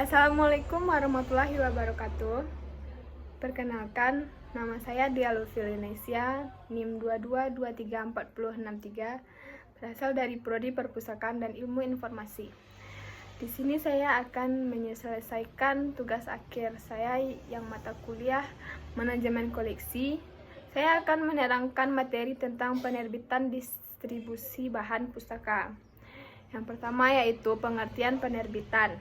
Assalamualaikum warahmatullahi wabarakatuh. Perkenalkan, nama saya Dia Lutfi Linesia, NIM 22234063, berasal dari Prodi Perpustakaan dan Ilmu Informasi. Di sini saya akan menyelesaikan tugas akhir saya yang mata kuliah Manajemen Koleksi. Saya akan menerangkan materi tentang penerbitan distribusi bahan pustaka. Yang pertama yaitu pengertian penerbitan.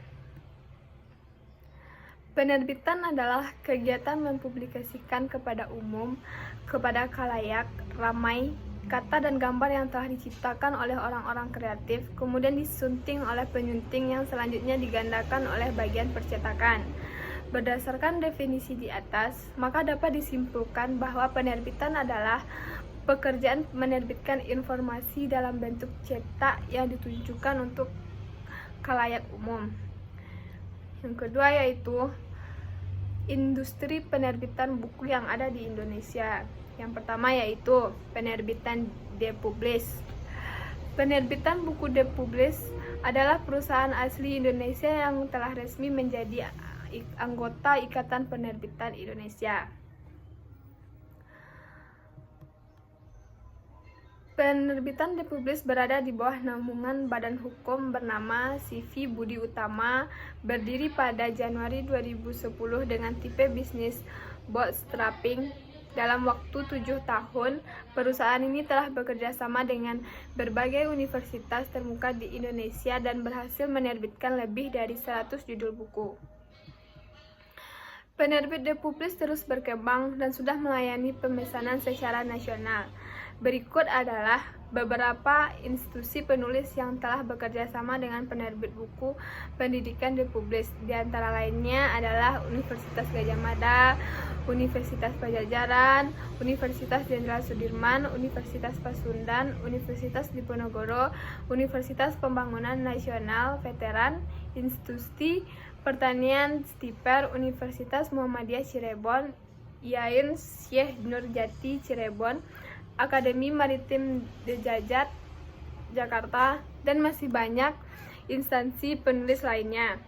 Penerbitan adalah kegiatan mempublikasikan kepada umum, kepada khalayak ramai, kata dan gambar yang telah diciptakan oleh orang-orang kreatif, kemudian disunting oleh penyunting yang selanjutnya digandakan oleh bagian percetakan. Berdasarkan definisi di atas, maka dapat disimpulkan bahwa penerbitan adalah pekerjaan menerbitkan informasi dalam bentuk cetak yang ditujukan untuk khalayak umum. Yang kedua yaitu industri penerbitan buku yang ada di Indonesia. Yang pertama yaitu penerbitan Depublish. Penerbitan buku Depublish adalah perusahaan asli Indonesia yang telah resmi menjadi anggota Ikatan Penerbitan Indonesia. Penerbitan Depublish berada di bawah naungan badan hukum bernama CV Budi Utama, berdiri pada Januari 2010 dengan tipe bisnis bootstrapping. Dalam waktu 7 tahun, perusahaan ini telah bekerja sama dengan berbagai universitas terkemuka di Indonesia dan berhasil menerbitkan lebih dari 100 judul buku. Penerbit Depublish terus berkembang dan sudah melayani pemesanan secara nasional. Berikut adalah beberapa institusi penulis yang telah bekerja sama dengan penerbit buku pendidikan Depublish. Di antara lainnya adalah Universitas Gadjah Mada, Universitas Pajajaran, Universitas Jenderal Sudirman, Universitas Pasundan, Universitas Diponegoro, Universitas Pembangunan Nasional Veteran, Institusi Pertanian Stiper, Universitas Muhammadiyah Cirebon, IAIN Syekh Nurjati Cirebon, Akademi Maritim Dejajat Jakarta, dan masih banyak instansi penulis lainnya.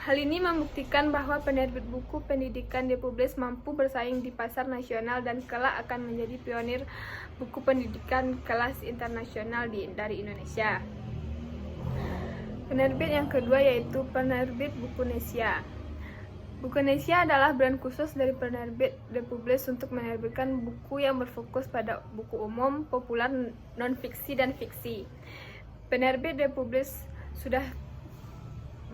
Hal ini membuktikan bahwa penerbit buku pendidikan Depublish mampu bersaing di pasar nasional dan kelak akan menjadi pionir buku pendidikan kelas internasional dari Indonesia. Penerbit yang kedua yaitu penerbit Bukunesia. Bukunesia adalah brand khusus dari penerbit Depublish untuk menerbitkan buku yang berfokus pada buku umum, populer, non-fiksi, dan fiksi. Penerbit Depublish sudah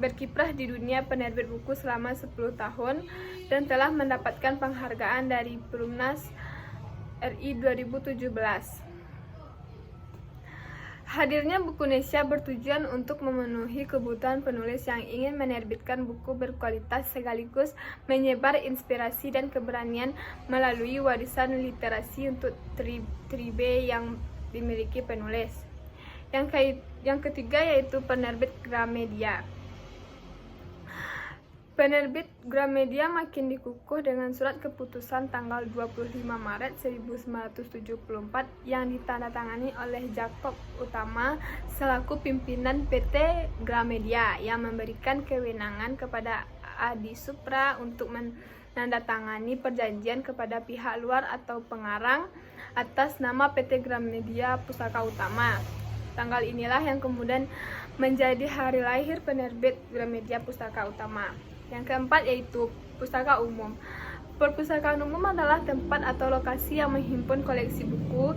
berkiprah di dunia penerbit buku selama 10 tahun dan telah mendapatkan penghargaan dari Perumnas RI 2017. Hadirnya Bukunesia bertujuan untuk memenuhi kebutuhan penulis yang ingin menerbitkan buku berkualitas sekaligus menyebar inspirasi dan keberanian melalui warisan literasi untuk tribe yang dimiliki penulis. Yang ketiga yaitu penerbit Gramedia. Penerbit Gramedia makin dikukuh dengan surat keputusan tanggal 25 Maret 1974 yang ditandatangani oleh Jakob Utama selaku pimpinan PT Gramedia yang memberikan kewenangan kepada Adi Supra untuk menandatangani perjanjian kepada pihak luar atau pengarang atas nama PT Gramedia Pustaka Utama. Tanggal inilah yang kemudian menjadi hari lahir penerbit Gramedia Pustaka Utama. Yang keempat yaitu pustaka umum. Perpustakaan umum adalah tempat atau lokasi yang menghimpun koleksi buku,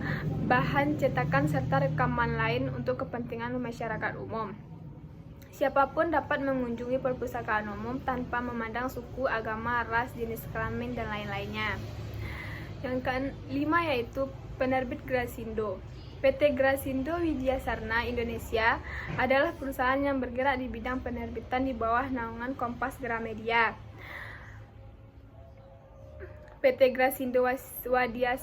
bahan cetakan, serta rekaman lain untuk kepentingan masyarakat umum. Siapapun dapat mengunjungi perpustakaan umum tanpa memandang suku, agama, ras, jenis kelamin, dan lain-lainnya. Yang kelima yaitu penerbit Grasindo. PT Grasindo Widya Sarna Indonesia adalah perusahaan yang bergerak di bidang penerbitan di bawah naungan Kompas Gramedia. PT Grasindo Widya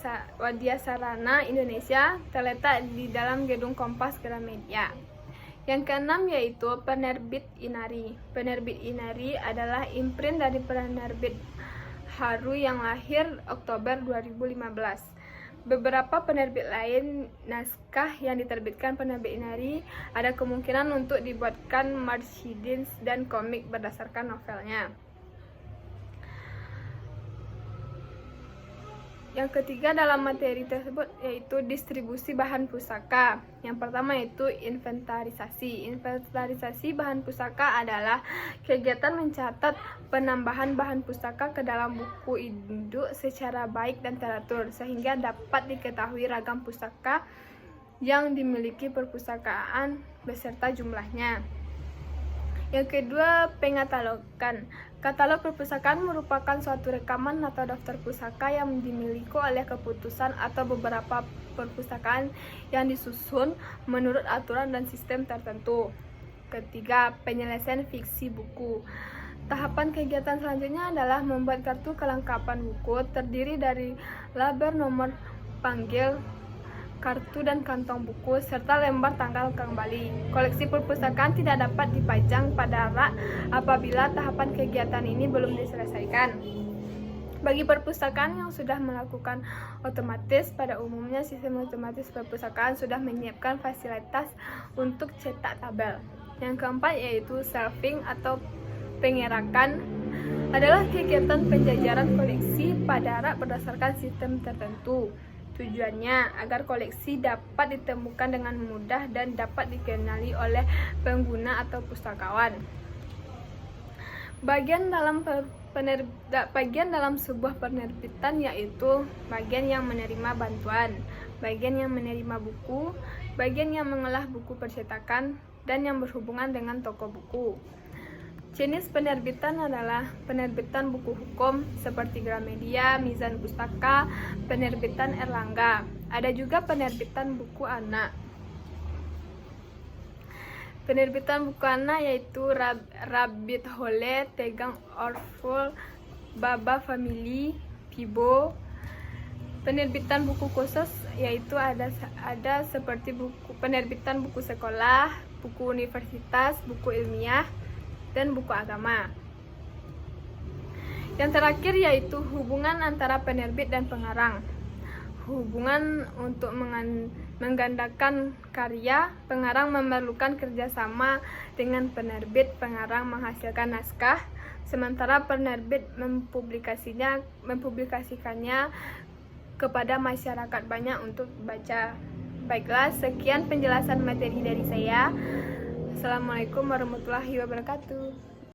Sarana Indonesia terletak di dalam gedung Kompas Gramedia. Yang keenam yaitu penerbit Inari. Penerbit Inari adalah imprint dari penerbit Haru yang lahir Oktober 2015. beberapa penerbit lain, naskah yang diterbitkan penerbit Inari ada kemungkinan untuk dibuatkan merchandise dan komik berdasarkan novelnya. Yang ketiga dalam materi tersebut yaitu distribusi bahan pusaka. Yang pertama yaitu inventarisasi. Inventarisasi bahan pusaka adalah kegiatan mencatat penambahan bahan pusaka ke dalam buku induk secara baik dan teratur sehingga dapat diketahui ragam pusaka yang dimiliki perpustakaan beserta jumlahnya. Yang kedua, pengatalogan. Katalog perpustakaan merupakan suatu rekaman atau daftar pusaka yang dimiliki oleh keputusan atau beberapa perpustakaan yang disusun menurut aturan dan sistem tertentu. Ketiga, penyelesaian fiksi buku. Tahapan kegiatan selanjutnya adalah membuat kartu kelengkapan buku, terdiri dari label nomor panggil, kartu dan kantong buku, serta lembar tanggal kembali. Koleksi perpustakaan tidak dapat dipajang pada rak apabila tahapan kegiatan ini belum diselesaikan. Bagi perpustakaan yang sudah melakukan otomatis, pada umumnya sistem otomatis perpustakaan sudah menyiapkan fasilitas untuk cetak tabel. Yang keempat yaitu shelving atau pengerakan adalah kegiatan penjajaran koleksi pada rak berdasarkan sistem tertentu. Tujuannya agar koleksi dapat ditemukan dengan mudah dan dapat dikenali oleh pengguna atau pustakawan. Bagian dalam sebuah penerbitan yaitu bagian yang menerima bantuan, bagian yang menerima buku, bagian yang mengolah buku percetakan, dan yang berhubungan dengan toko buku. Jenis penerbitan adalah penerbitan buku hukum seperti Gramedia, Mizan Pustaka, penerbitan Erlangga. Ada juga penerbitan buku anak. Penerbitan buku anak yaitu Rabbit Hole, Tegang Orful, Baba Family, Pibo. Penerbitan buku khusus yaitu ada seperti penerbitan buku sekolah, buku universitas, buku ilmiah, dan buku agama. Yang terakhir yaitu hubungan antara penerbit dan pengarang. Hubungan untuk menggandakan karya, pengarang memerlukan kerjasama dengan penerbit. Pengarang menghasilkan naskah, sementara penerbit mempublikasikannya kepada masyarakat banyak untuk baca. Baiklah, sekian penjelasan materi dari saya. Assalamualaikum warahmatullahi wabarakatuh.